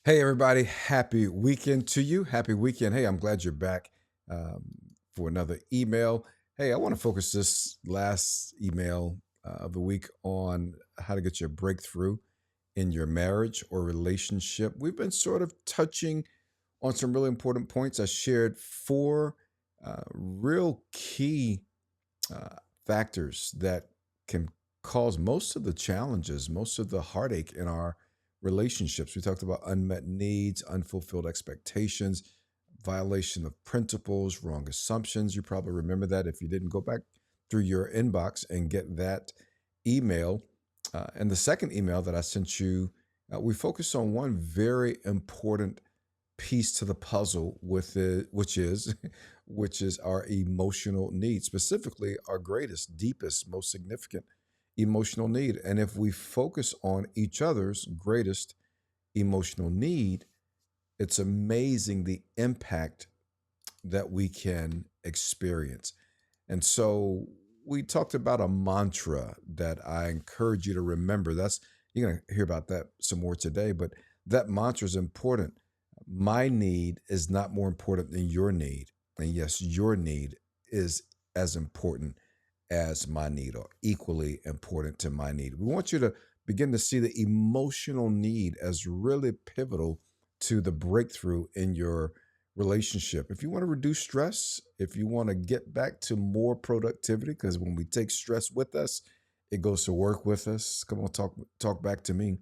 Hey, everybody. Happy weekend to you. Happy weekend. Hey, I'm glad you're back um, for another email. Hey, I want to focus this last email of the week on how to get your breakthrough in your marriage or relationship. We've been sort of touching on some really important points. I shared four real key uh, factors that can cause most of the challenges, most of the heartache in our relationships. We talked about unmet needs, unfulfilled expectations, violation of principles, wrong assumptions. You probably remember that if you didn't go back through your inbox and get that email. And the second email that I sent you, we focused on one very important piece to the puzzle with it, which is which is our emotional need, specifically our greatest, deepest, most significant emotional need. And if we focus on each other's greatest emotional need, it's amazing the impact that we can experience. And so we talked about a mantra that I encourage you to remember. That's you're going to hear about that some more today, but that mantra is important. My need is not more important than your need. And yes, your need is as important as my need or equally important to my need. We want you to begin to see the emotional need as really pivotal to the breakthrough in your relationship. If you want to reduce stress, if you want to get back to more productivity, because when we take stress with us, it goes to work with us. Come on, talk back to me.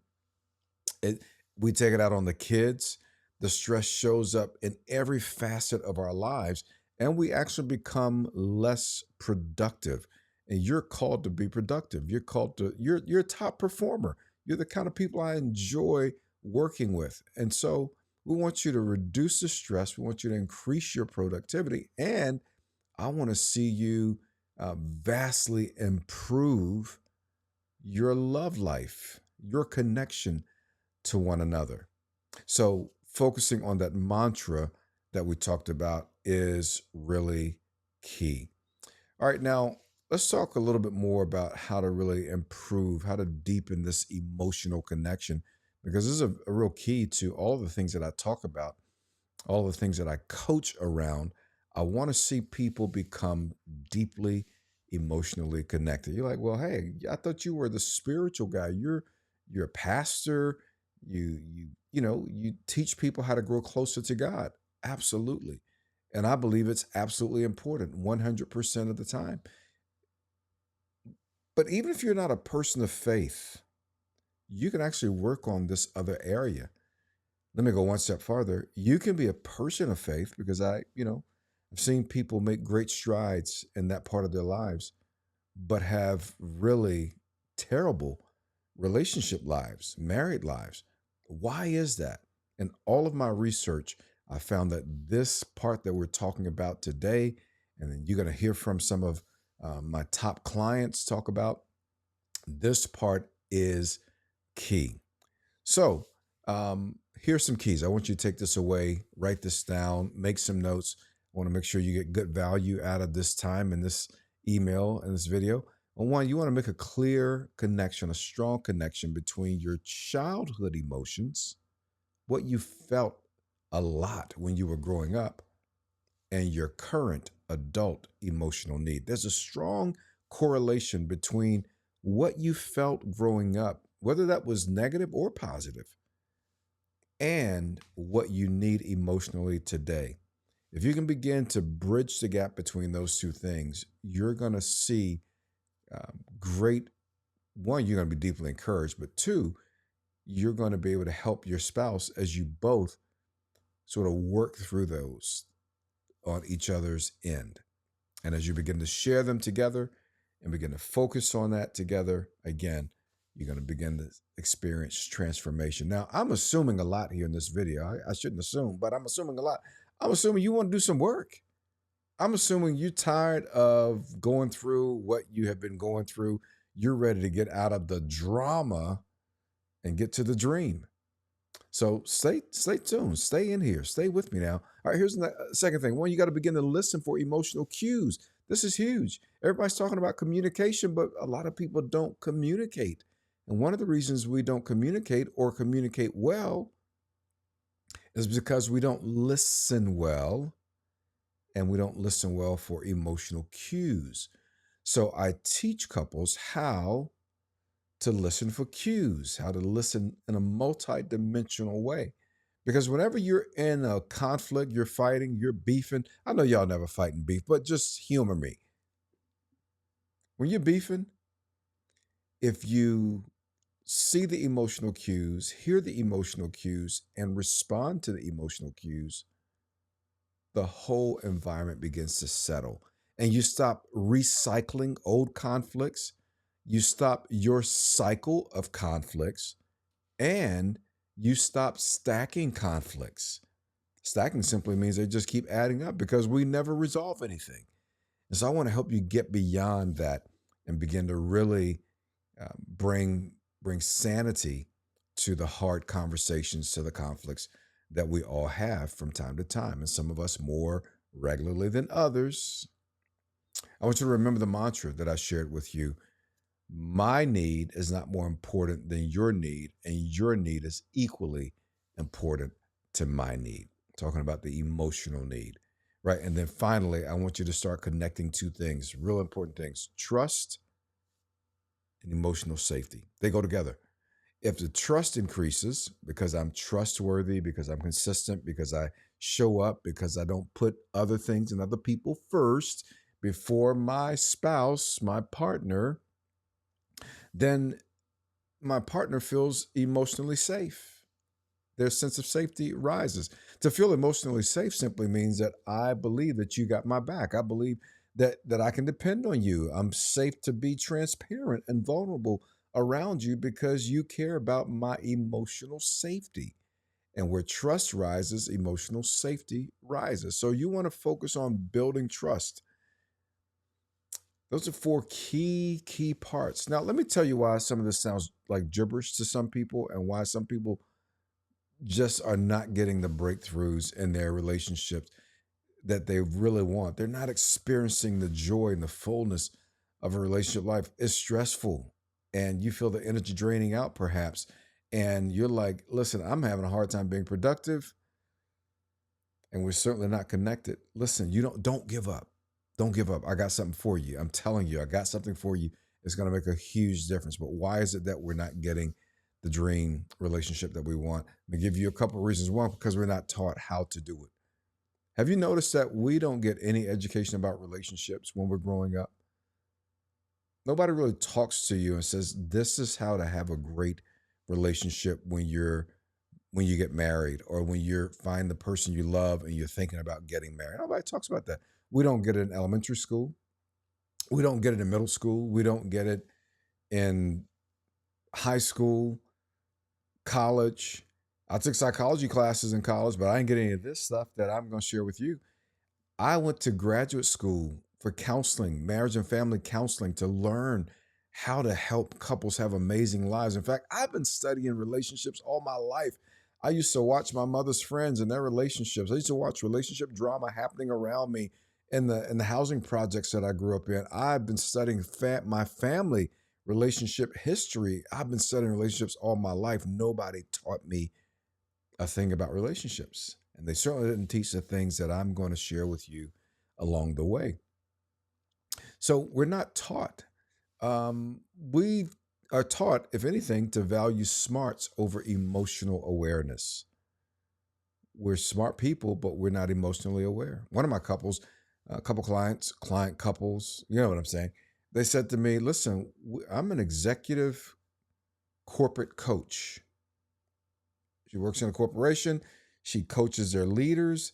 It, we take it out on the kids. The stress shows up in every facet of our lives, and we actually become less productive. And you're called to be productive. You're called to you're a top performer. You're the kind of people I enjoy working with. And so we want you to reduce the stress. We want you to increase your productivity. And I want to see you vastly improve your love life, your connection to one another. So, focusing on that mantra that we talked about is really key. All right, now let's talk a little bit more about how to really improve, how to deepen this emotional connection, because this is a real key to all the things that I talk about, all the things that I coach around. I want to see people become deeply emotionally connected. You're like, well, hey, I thought you were the spiritual guy. You're a pastor. You teach people how to grow closer to God. Absolutely. And I believe it's absolutely important 100% of the time. But even if you're not a person of faith, you can actually work on this other area. Let me go one step farther. You can be a person of faith because I've seen people make great strides in that part of their lives, but have really terrible relationship lives, married lives. Why is that? In all of my research, I found that this part that we're talking about today, and then you're going to hear from some of my top clients talk about, this part is key. So, here's some keys. I want you to take this away, write this down, make some notes. I want to make sure you get good value out of this time in this email and this video. And one, you want to make a clear connection, a strong connection between your childhood emotions, what you felt a lot when you were growing up, and your current adult emotional need. There's a strong correlation between what you felt growing up, whether that was negative or positive, and what you need emotionally today. If you can begin to bridge the gap between those two things, you're going to see great. One, you're going to be deeply encouraged, but two, you're going to be able to help your spouse as you both sort of work through those on each other's end. And as you begin to share them together and begin to focus on that together, again, you're going to begin to experience transformation. Now, I'm assuming a lot here in this video. I shouldn't assume, but I'm assuming a lot. I'm assuming you want to do some work. I'm assuming you're tired of going through what you have been going through. You're ready to get out of the drama and get to the dream. So stay tuned, stay in here, stay with me now. All right, here's the second thing. One, you got to begin to listen for emotional cues. This is huge. Everybody's talking about communication, but a lot of people don't communicate. And one of the reasons we don't communicate or communicate well It's because we don't listen well, and we don't listen well for emotional cues. So I teach couples how to listen for cues, how to listen in a multi-dimensional way. Because whenever you're in a conflict, you're fighting, you're beefing. I know y'all never fight and beef, but just humor me. When you're beefing, if you see the emotional cues, hear the emotional cues, and respond to the emotional cues, the whole environment begins to settle. And you stop recycling old conflicts, you stop your cycle of conflicts, and you stop stacking conflicts. Stacking simply means they just keep adding up because we never resolve anything. And so I want to help you get beyond that and begin to really bring sanity to the hard conversations, to the conflicts that we all have from time to time, and some of us more regularly than others. I want you to remember the mantra that I shared with you. My need is not more important than your need, and your need is equally important to my need. Talking about the emotional need, right? And then finally, I want you to start connecting two things, real important things: trust and emotional safety. They go together. If the trust increases because I'm trustworthy, because I'm consistent, because I show up, because I don't put other things and other people first before my spouse, my partner, then my partner feels emotionally safe. Their sense of safety rises. To feel emotionally safe simply means that I believe that you got my back. I believe that I can depend on you. I'm safe to be transparent and vulnerable around you because you care about my emotional safety. And where trust rises, emotional safety rises. So you want to focus on building trust. Those are four key parts. Now, let me tell you why some of this sounds like gibberish to some people and why some people just are not getting the breakthroughs in their relationships that they really want. They're not experiencing the joy and the fullness of a relationship life. It's stressful and you feel the energy draining out perhaps. And you're like, listen, I'm having a hard time being productive and we're certainly not connected. Listen, don't give up. Don't give up. I got something for you. I'm telling you, I got something for you. It's going to make a huge difference. But why is it that we're not getting the dream relationship that we want? I'm going to give you a couple of reasons. One, because we're not taught how to do it. Have you noticed that we don't get any education about relationships when we're growing up? Nobody really talks to you and says, this is how to have a great relationship when you get married or when you find the person you love and you're thinking about getting married. Nobody talks about that. We don't get it in elementary school. We don't get it in middle school. We don't get it in high school, college. I took psychology classes in college, but I didn't get any of this stuff that I'm going to share with you. I went to graduate school for counseling, marriage and family counseling, to learn how to help couples have amazing lives. In fact, I've been studying relationships all my life. I used to watch my mother's friends and their relationships. I used to watch relationship drama happening around me in the housing projects that I grew up in. I've been studying my family relationship history. I've been studying relationships all my life. Nobody taught me a thing about relationships. And they certainly didn't teach the things that I'm going to share with you along the way. So we're not taught. We are taught, if anything, to value smarts over emotional awareness. We're smart people, but we're not emotionally aware. One of my couples, a couple client couples, you know what I'm saying? They said to me, listen, I'm an executive corporate coach. She works in a corporation. She coaches their leaders.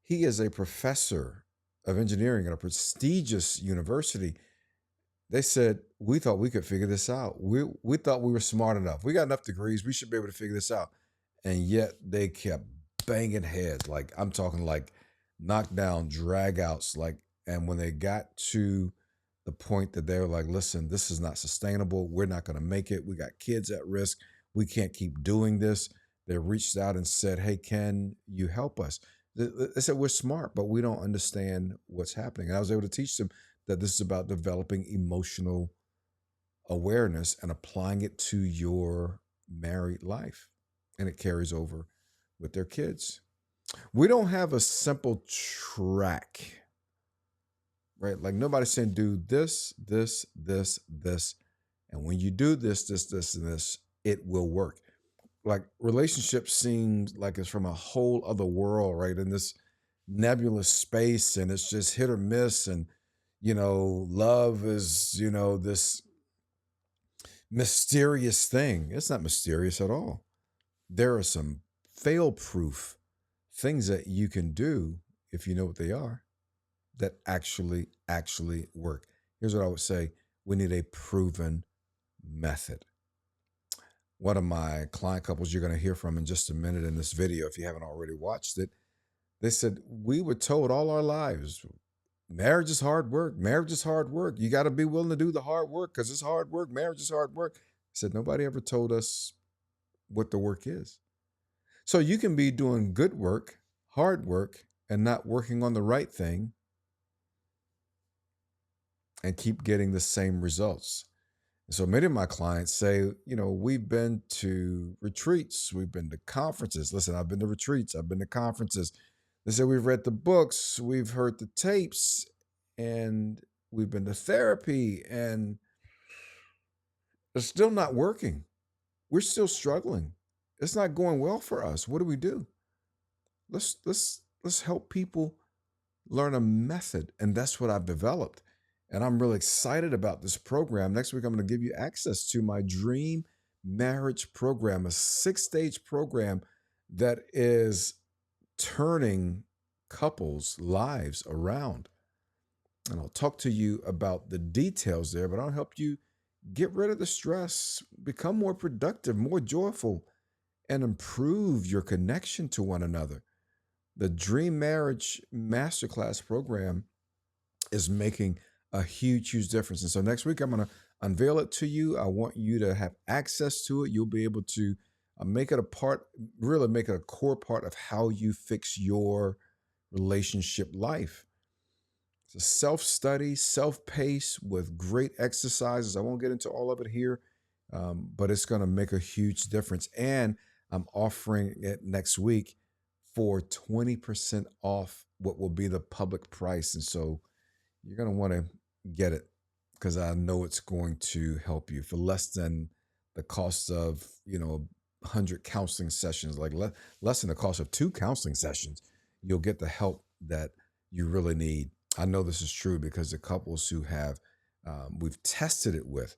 He is a professor of engineering at a prestigious university. They said, we thought we could figure this out. We thought we were smart enough. We got enough degrees. We should be able to figure this out. And yet they kept banging heads. Like I'm talking like knockdown dragouts. And when they got to the point that they were like, listen, this is not sustainable. We're not going to make it. We got kids at risk. We can't keep doing this. They reached out and said, hey, can you help us? They said, we're smart, but we don't understand what's happening. And I was able to teach them that this is about developing emotional awareness and applying it to your married life. And it carries over with their kids. We don't have a simple track, right? Like nobody's saying do this, this, this, this. And when you do this, this, this, and this, it will work. Like relationships seems like it's from a whole other world, right? In this nebulous space, and it's just hit or miss. And, love is, this mysterious thing. It's not mysterious at all. There are some fail proof things that you can do if you know what they are that actually work. Here's what I would say. We need a proven method. One of my client couples you're going to hear from in just a minute in this video, if you haven't already watched it, they said, we were told all our lives, marriage is hard work. Marriage is hard work. You got to be willing to do the hard work because it's hard work. Marriage is hard work. I said, nobody ever told us what the work is. So you can be doing good work, hard work, and not working on the right thing and keep getting the same results. And so many of my clients say, we've been to retreats, we've been to conferences. Listen, I've been to retreats, I've been to conferences. They say we've read the books, we've heard the tapes, and we've been to therapy, and it's still not working. We're still struggling. It's not going well for us. What do we do? Let's help people learn a method, and that's what I've developed. And I'm really excited about this program. Next week, I'm going to give you access to my Dream Marriage Program, a 6-stage program that is turning couples' lives around. And I'll talk to you about the details there, but I'll help you get rid of the stress, become more productive, more joyful, and improve your connection to one another. The Dream Marriage Masterclass program is making a huge difference. And so next week, I'm going to unveil it to you. I want you to have access to it. You'll be able to make it really make it a core part of how you fix your relationship life. It's a self-study, self-paced with great exercises. I won't get into all of it here, but it's going to make a huge difference. And I'm offering it next week for 20% off what will be the public price. And so you're going to want to get it because I know it's going to help you for less than the cost of, 100 counseling sessions, like less than the cost of 2 counseling sessions. You'll get the help that you really need. I know this is true because the couples who have we've tested it with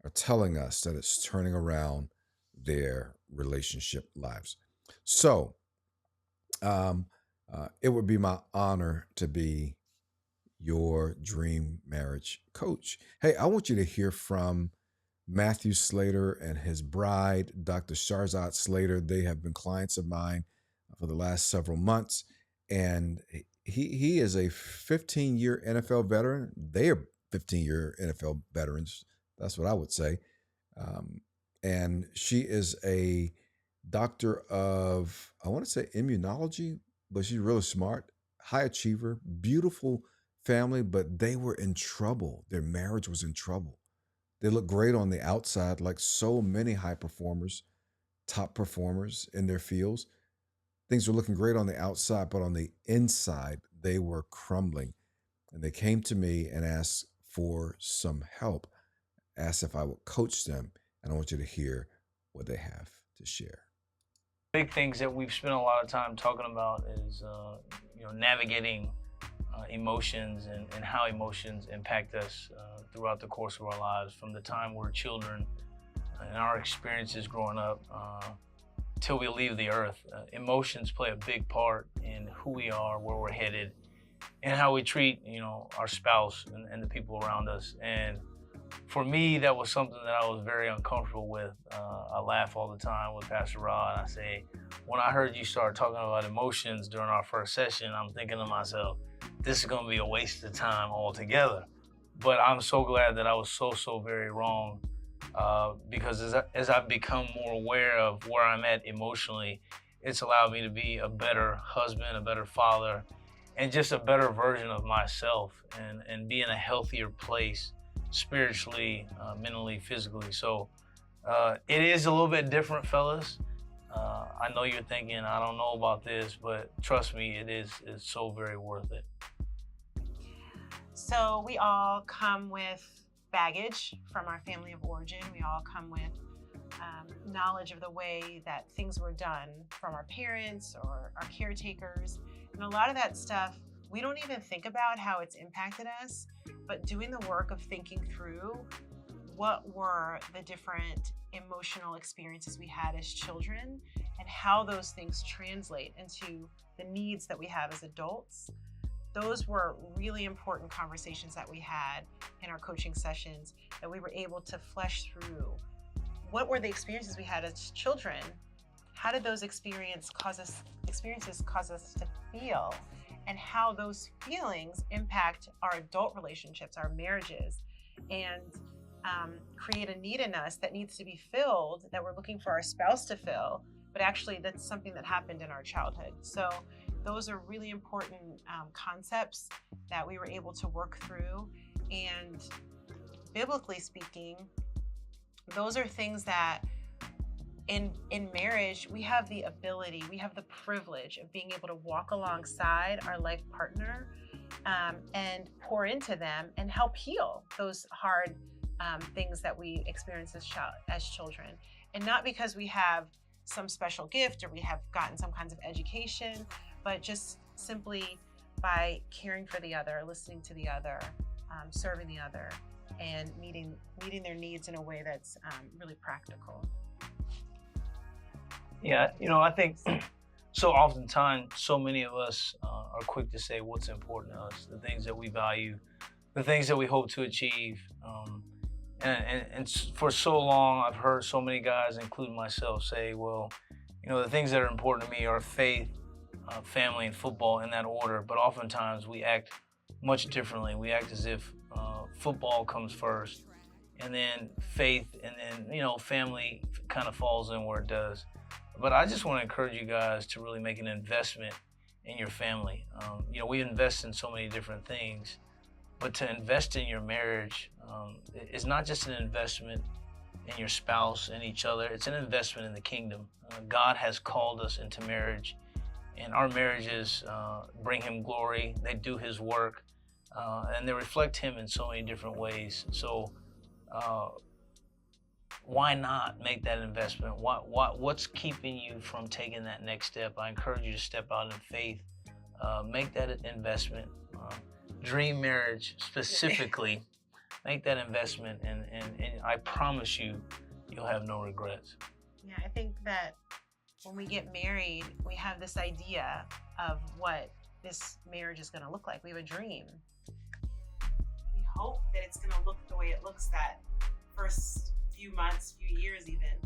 are telling us that it's turning around their relationship lives. So it would be my honor to be your dream marriage coach. Hey, I want you to hear from Matthew Slater and his bride, Dr. Sharzad Slater. They have been clients of mine for the last several months, and he is a 15-year NFL veteran. They are 15-year NFL veterans. That's what I would say. And she is a doctor of, I want to say immunology, but she's really smart, high achiever, beautiful family, but they were in trouble. Their marriage was in trouble. They look great on the outside, like so many high performers, top performers in their fields. Things were looking great on the outside, but on the inside, they were crumbling. And they came to me and asked for some help, asked if I would coach them. And I want you to hear what they have to share. Big things that we've spent a lot of time talking about is, navigating emotions and how emotions impact us throughout the course of our lives, from the time we're children and our experiences growing up till we leave the earth. Emotions play a big part in who we are, where we're headed, and how we treat, our spouse and the people around us. And for me, that was something that I was very uncomfortable with. I laugh all the time with Pastor Rod. I say, when I heard you start talking about emotions during our first session, I'm thinking to myself, this is going to be a waste of time altogether. But I'm so glad that I was so very wrong, because as I've become more aware of where I'm at emotionally, it's allowed me to be a better husband, a better father, and just a better version of myself, and be in a healthier place spiritually, mentally, physically. So it is a little bit different, fellas. I know you're thinking, I don't know about this, but trust me, it's so very worth it. So we all come with baggage from our family of origin. We all come with knowledge of the way that things were done from our parents or our caretakers. And a lot of that stuff, we don't even think about how it's impacted us, but doing the work of thinking through what were the different emotional experiences we had as children and how those things translate into the needs that we have as adults. Those were really important conversations that we had in our coaching sessions, that we were able to flesh through. What were the experiences we had as children? How did those experiences cause us to feel? And how those feelings impact our adult relationships, our marriages, and create a need in us that needs to be filled, that we're looking for our spouse to fill, but actually that's something that happened in our childhood. So those are really important concepts that we were able to work through. And biblically speaking, those are things that in marriage, we have the ability, we have the privilege of being able to walk alongside our life partner and pour into them and help heal those hard things that we experience as children. And not because we have some special gift or we have gotten some kinds of education, but just simply by caring for the other, listening to the other, serving the other, and meeting their needs in a way that's really practical. Yeah, I think so oftentimes, so many of us are quick to say what's important to us, the things that we value, the things that we hope to achieve. And for so long, I've heard so many guys, including myself, say, well, the things that are important to me are faith, family, and football in that order. But oftentimes we act much differently. We act as if football comes first, and then faith, and then, family kind of falls in where it does. But I just want to encourage you guys to really make an investment in your family. We invest in so many different things, but to invest in your marriage is not just an investment in your spouse and each other. It's an investment in the kingdom. God has called us into marriage, and our marriages bring him glory. They do his work, and they reflect him in so many different ways. So why not make that investment? What's keeping you from taking that next step? I encourage you to step out in faith, make that investment. Dream marriage specifically, make that investment, and I promise you, you'll have no regrets. Yeah, I think that when we get married, we have this idea of what this marriage is going to look like. We have a dream. We hope that it's going to look the way it looks that first few months, few years even.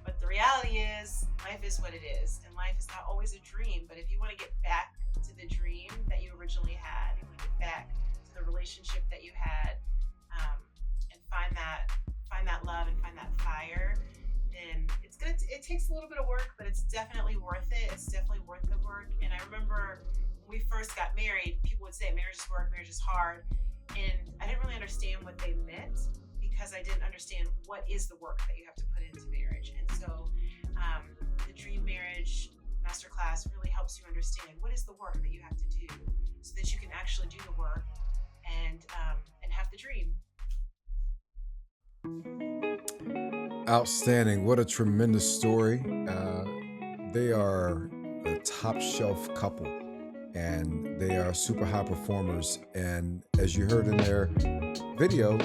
But the reality is, life is what it is, and life is not always a dream. But if you want to get back to the dream that you originally had, you want to get back to the relationship that you had, and find that love and find that fire, then it takes a little bit of work, but it's definitely worth it. It's definitely worth the work. And I remember when we first got married, people would say marriage is work, marriage is hard, and I didn't really understand what they meant, because I didn't understand what is the work that you have to put into marriage. And so the Dream Marriage Masterclass really helps you understand what is the work that you have to do so that you can actually do the work and have the dream. Outstanding. What a tremendous story. They are a top shelf couple, and they are super high performers. And as you heard in their video,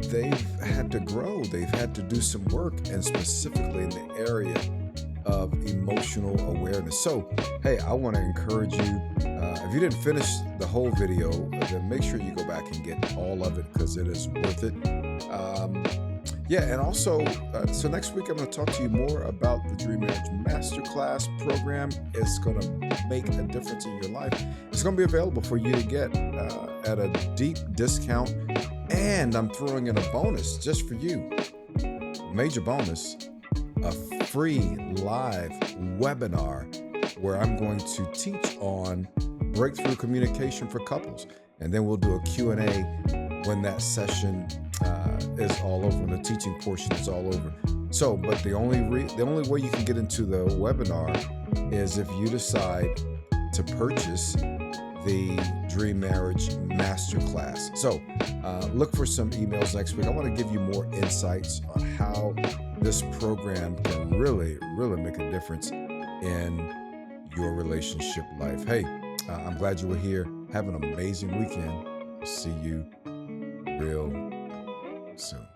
they've had to grow. They've had to do some work, and specifically in the area of emotional awareness. So, hey, I want to encourage you, if you didn't finish the whole video, then make sure you go back and get all of it, because it is worth it. And also, so next week I'm going to talk to you more about the Dream Marriage Masterclass program. It's going to make a difference in your life. It's going to be available for you to get at a deep discount. And I'm throwing in a bonus just for you. Major bonus, a free live webinar where I'm going to teach on breakthrough communication for couples. And then we'll do a Q&A when that session is all over, and the teaching portion is all over. So, but the only way you can get into the webinar is if you decide to purchase the Dream Marriage Masterclass. So look for some emails next week. I want to give you more insights on how this program can really, really make a difference in your relationship life. Hey, I'm glad you were here. Have an amazing weekend. See you real soon.